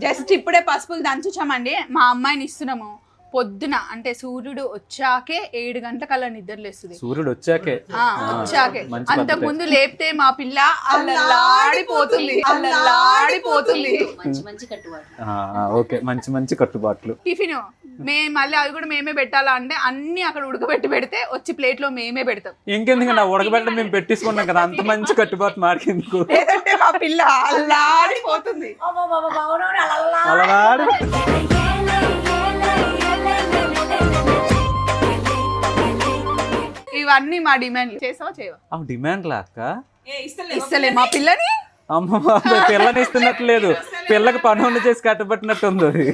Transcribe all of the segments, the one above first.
Just ఇప్పుడే పసుపులు దంచుచామండి. మా అమ్మాయిని ఇస్తున్నాము. పొద్దున అంటే సూర్యుడు వచ్చాకే 7 గంటలకల్లా నిద్రలేస్తుంది. సూర్యుడు వచ్చాకే అంతకు ముందు లేపితే మా పిల్ల అల్లలాడిపోతుంది. ఓకే, మంచి కట్టుబాట్లు. టిఫిన్ మళ్ళీ అవి కూడా మేమే పెట్టాలా అంటే అన్ని అక్కడ ఉడకబెట్టి పెడితే వచ్చి ప్లేట్ లో మేమే పెడతాం. ఇంకెందుకంటే ఉడకబెట్టడం మేము పెట్టేసుకున్నాం కదా, అంత మంచి కట్టుబాటు మాకెందుకు. లేదంటే మా పిల్ల అల్లాడిపోతుంది. అలవాడు ఇవన్నీ మా డిమాండ్. చేసావా చేయవా? డిమాండ్ లాక్క ఇస్తలే మా పిల్లని. అమ్మ బాబు, పిల్లని ఇస్తున్నట్టు లేదు, పిల్లకి పనులు చేసి కట్టబెట్టినట్టు ఉంది.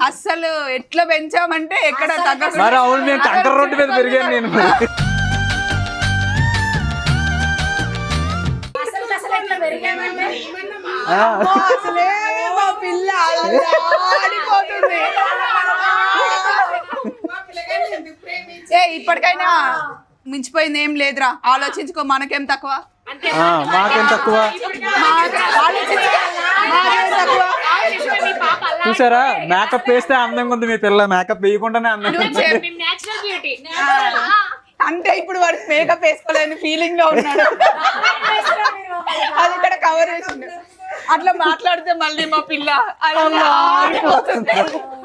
అస్సలు ఎట్లా పెంచామంటే ఎక్కడ తగ్గ. మరి అవును, మేము కంకర రోడ్డు మీద పెరిగాను నేను. అసలే మా పిల్ల అల్లాడిపోతుంది. ఇప్పటికైనా మించిపోయింది ఏం లేదురా, ఆలోచించుకో. మనకేం తక్కువ, మాకేం తక్కువ. చూసారా, మేకప్ వేస్తే అందంగా ఉంది మీ పిల్ల, మేకప్ వేయకుండానే అందంగా ఉంది. అంటే ఇప్పుడు వాడు మేకప్ వేసుకోలేని ఫీలింగ్ లో ఉన్నాడు. అది ఇక్కడ కవర్ చేసిండు. అట్లా మాట్లాడితే మళ్ళీ మా పిల్ల అలా